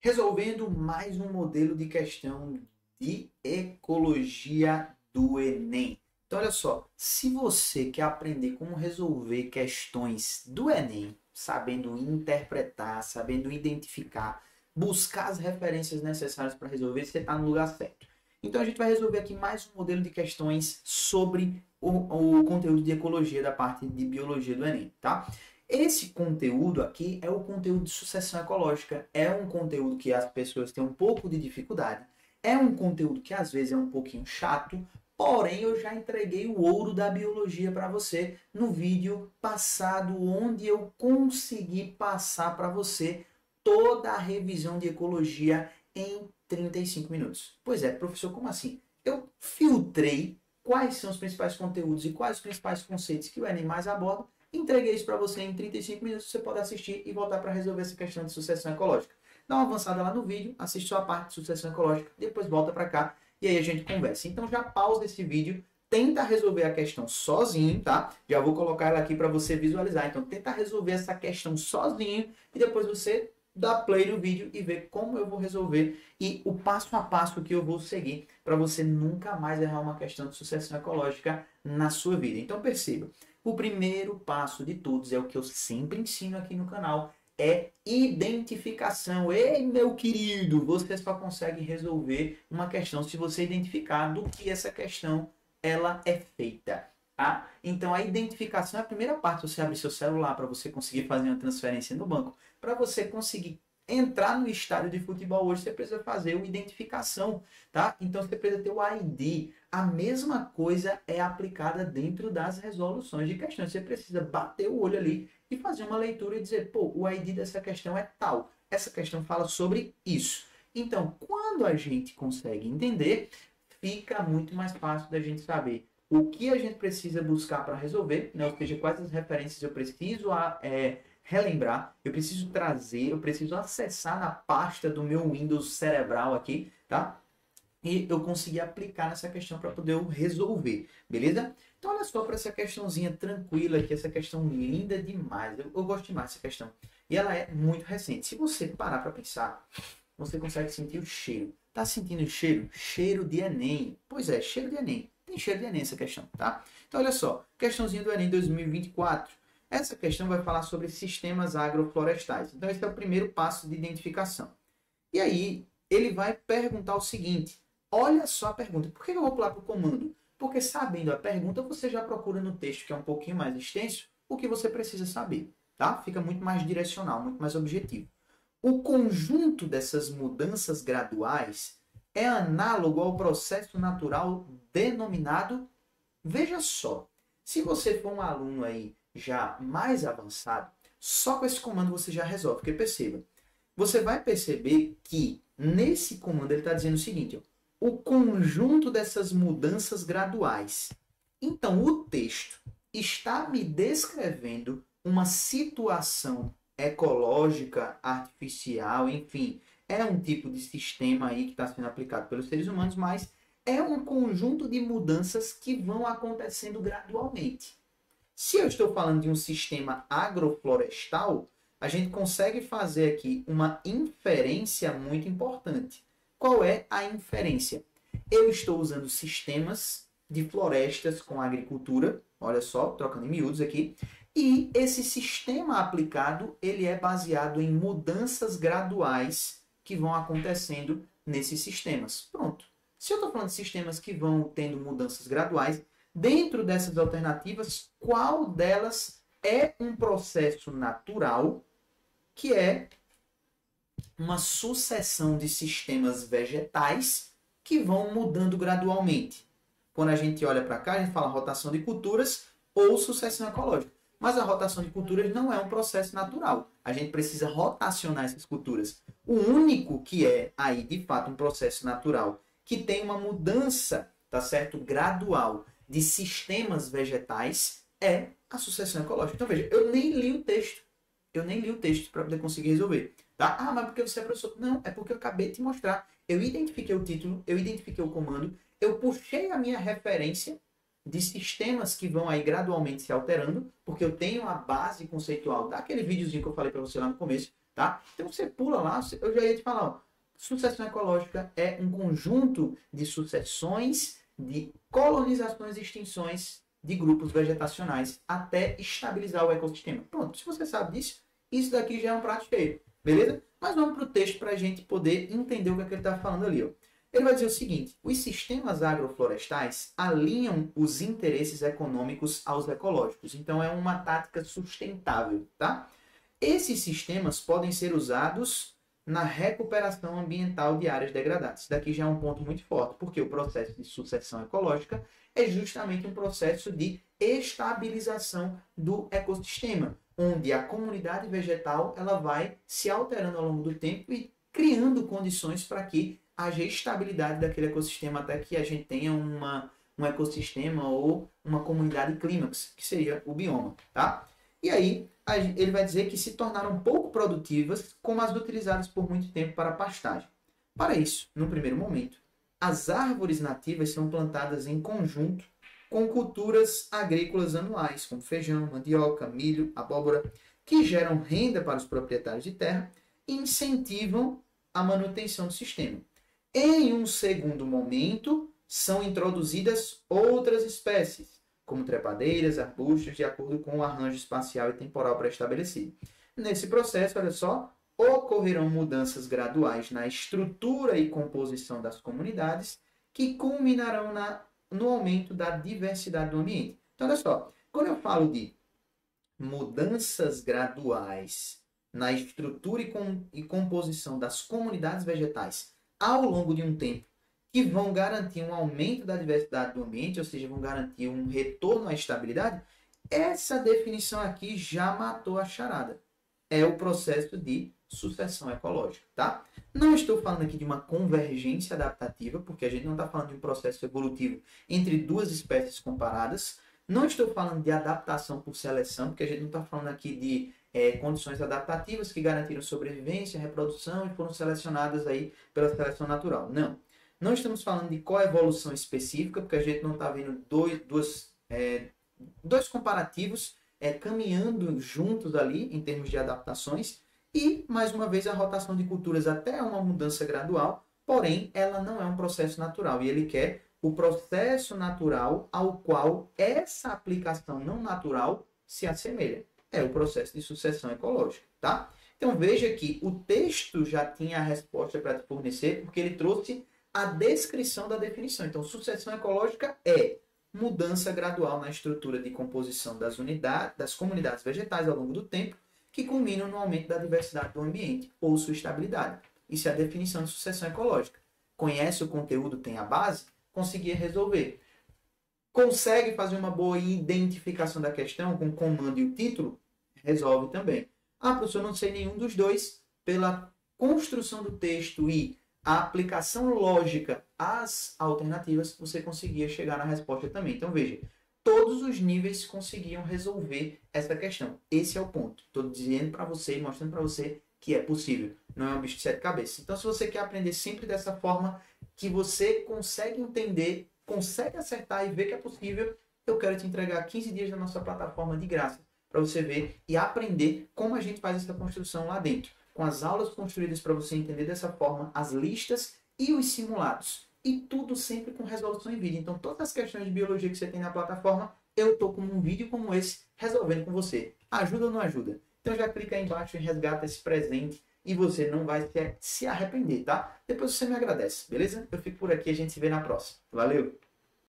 Resolvendo mais um modelo de questão de ecologia do Enem. Então, olha só, se você quer aprender como resolver questões do Enem, sabendo interpretar, sabendo identificar, buscar as referências necessárias para resolver, você está no lugar certo. Então, a gente vai resolver aqui mais um modelo de questões sobre o conteúdo de ecologia da parte de biologia do Enem, tá? Esse conteúdo aqui é o conteúdo de sucessão ecológica. É um conteúdo que as pessoas têm um pouco de dificuldade. É um conteúdo que às vezes é um pouquinho chato. Porém, eu já entreguei o ouro da biologia para você no vídeo passado, onde eu consegui passar para você toda a revisão de ecologia em 35 minutos. Pois é, professor, como assim? Eu filtrei quais são os principais conteúdos e quais os principais conceitos que o Enem mais aborda. Entreguei isso para você em 35 minutos, você pode assistir e voltar para resolver essa questão de sucessão ecológica. Dá uma avançada lá no vídeo, assiste só a parte de sucessão ecológica, depois volta para cá e aí a gente conversa. Então já pausa esse vídeo, tenta resolver a questão sozinho, tá? Já vou colocar ela aqui para você visualizar. Então tenta resolver essa questão sozinho e depois você dá play no vídeo e vê como eu vou resolver e o passo a passo que eu vou seguir para você nunca mais errar uma questão de sucessão ecológica na sua vida. Então perceba, o primeiro passo de todos é o que eu sempre ensino aqui no canal, é identificação. Ei, meu querido, você só consegue resolver uma questão se você identificar do que essa questão ela é feita. Tá? Então a identificação é a primeira parte. Você abre seu celular para você conseguir fazer uma transferência no banco. Para você conseguir entrar no estádio de futebol hoje, você precisa fazer uma identificação, tá? Então você precisa ter o ID. A mesma coisa é aplicada dentro das resoluções de questões. Você precisa bater o olho ali e fazer uma leitura e dizer, pô, o ID dessa questão é tal. Essa questão fala sobre isso. Então, quando a gente consegue entender, fica muito mais fácil da gente saber o que a gente precisa buscar para resolver, né? Ou seja, quais as referências eu preciso relembrar, eu preciso trazer, eu preciso acessar na pasta do meu Windows cerebral aqui, tá? E eu consegui aplicar nessa questão para poder resolver, beleza? Então olha só para essa questãozinha tranquila aqui, essa questão linda demais, eu gosto demais dessa questão. E ela é muito recente. Se você parar para pensar, você consegue sentir o cheiro. Tá sentindo o cheiro? Cheiro de Enem. Pois é, cheiro de Enem. Tem cheiro de Enem essa questão, tá? Então olha só, questãozinha do Enem 2024. Essa questão vai falar sobre sistemas agroflorestais. Então, esse é o primeiro passo de identificação. E aí, ele vai perguntar o seguinte. Olha só a pergunta. Por que eu vou pular para o comando? Porque sabendo a pergunta, você já procura no texto, que é um pouquinho mais extenso, o que você precisa saber. Tá? Fica muito mais direcional, muito mais objetivo. O conjunto dessas mudanças graduais é análogo ao processo natural denominado... Veja só, se você for um aluno aí já mais avançado, só com esse comando você já resolve. Porque perceba, você vai perceber que nesse comando ele está dizendo o seguinte, ó, o conjunto dessas mudanças graduais. Então o texto está me descrevendo uma situação ecológica, artificial, enfim, é um tipo de sistema aí que está sendo aplicado pelos seres humanos, mas é um conjunto de mudanças que vão acontecendo gradualmente. Se eu estou falando de um sistema agroflorestal, a gente consegue fazer aqui uma inferência muito importante. Qual é a inferência? Eu estou usando sistemas de florestas com agricultura, olha só, trocando em miúdos aqui, e esse sistema aplicado, ele é baseado em mudanças graduais que vão acontecendo nesses sistemas. Pronto. Se eu estou falando de sistemas que vão tendo mudanças graduais, dentro dessas alternativas, qual delas é um processo natural, que é uma sucessão de sistemas vegetais que vão mudando gradualmente? Quando a gente olha para cá, a gente fala rotação de culturas ou sucessão ecológica. Mas a rotação de culturas não é um processo natural. A gente precisa rotacionar essas culturas. O único que é aí, de fato, um processo natural, que tem uma mudança, tá certo, gradual, de sistemas vegetais, é a sucessão ecológica. Então veja, eu nem li o texto. Eu nem li o texto para poder conseguir resolver. Tá? Ah, mas porque você é professor? Não, é porque eu acabei de te mostrar. Eu identifiquei o título, eu identifiquei o comando, eu puxei a minha referência de sistemas que vão aí gradualmente se alterando, porque eu tenho a base conceitual daquele videozinho que eu falei para você lá no começo, tá? Então você pula lá, eu já ia te falar, ó, sucessão ecológica é um conjunto de sucessões, de colonizações e extinções de grupos vegetacionais até estabilizar o ecossistema. Pronto, se você sabe disso, isso daqui já é um prato cheio, beleza? Mas vamos para o texto para a gente poder entender o que, é que ele está falando ali, ó. Ele vai dizer o seguinte: os sistemas agroflorestais alinham os interesses econômicos aos ecológicos. Então, é uma tática sustentável, tá? Esses sistemas podem ser usados na recuperação ambiental de áreas degradadas. Isso daqui já é um ponto muito forte, porque o processo de sucessão ecológica é justamente um processo de estabilização do ecossistema, onde a comunidade vegetal ela vai se alterando ao longo do tempo e criando condições para que haja estabilidade daquele ecossistema até que a gente tenha um ecossistema ou uma comunidade clímax, que seria o bioma, tá? E aí, ele vai dizer que se tornaram pouco produtivas como as utilizadas por muito tempo para pastagem. Para isso, no primeiro momento, as árvores nativas são plantadas em conjunto com culturas agrícolas anuais, como feijão, mandioca, milho, abóbora, que geram renda para os proprietários de terra e incentivam a manutenção do sistema. Em um segundo momento, são introduzidas outras espécies, como trepadeiras, arbustos, de acordo com o arranjo espacial e temporal pré-estabelecido. Nesse processo, olha só, ocorrerão mudanças graduais na estrutura e composição das comunidades, que culminarão no aumento da diversidade do ambiente. Então, olha só, quando eu falo de mudanças graduais na estrutura e composição das comunidades vegetais ao longo de um tempo, que vão garantir um aumento da diversidade do ambiente, ou seja, vão garantir um retorno à estabilidade, essa definição aqui já matou a charada. É o processo de sucessão ecológica, tá? Não estou falando aqui de uma convergência adaptativa, porque a gente não está falando de um processo evolutivo entre duas espécies comparadas. Não estou falando de adaptação por seleção, porque a gente não está falando aqui de condições adaptativas que garantiram sobrevivência, reprodução e foram selecionadas aí pela seleção natural. Não. Não estamos falando de coevolução específica, porque a gente não está vendo dois comparativos caminhando juntos ali em termos de adaptações. E, mais uma vez, a rotação de culturas até é uma mudança gradual, porém, ela não é um processo natural. E ele quer o processo natural ao qual essa aplicação não natural se assemelha. É o processo de sucessão ecológica, tá? Então, veja que o texto já tinha a resposta para te fornecer, porque ele trouxe a descrição da definição. Então, sucessão ecológica é mudança gradual na estrutura de composição das comunidades vegetais ao longo do tempo, que culminam no aumento da diversidade do ambiente ou sua estabilidade. Isso é a definição de sucessão ecológica. Conhece o conteúdo, tem a base, conseguia resolver. Consegue fazer uma boa identificação da questão com o comando e o título? Resolve também. Ah, professor, eu não sei nenhum dos dois. Pela construção do texto e a aplicação lógica às alternativas, você conseguia chegar na resposta também. Então, veja, todos os níveis conseguiam resolver essa questão. Esse é o ponto. Estou dizendo para você, mostrando para você que é possível. Não é um bicho de sete cabeças. Então, se você quer aprender sempre dessa forma, que você consegue entender, consegue acertar e ver que é possível, eu quero te entregar 15 dias da nossa plataforma de graça para você ver e aprender como a gente faz essa construção lá dentro. Com as aulas construídas para você entender dessa forma, as listas e os simulados. E tudo sempre com resolução em vídeo. Então, todas as questões de biologia que você tem na plataforma, eu estou com um vídeo como esse, resolvendo com você. Ajuda ou não ajuda? Então, já clica aí embaixo e resgata esse presente e você não vai se arrepender, tá? Depois você me agradece, beleza? Eu fico por aqui, a gente se vê na próxima. Valeu!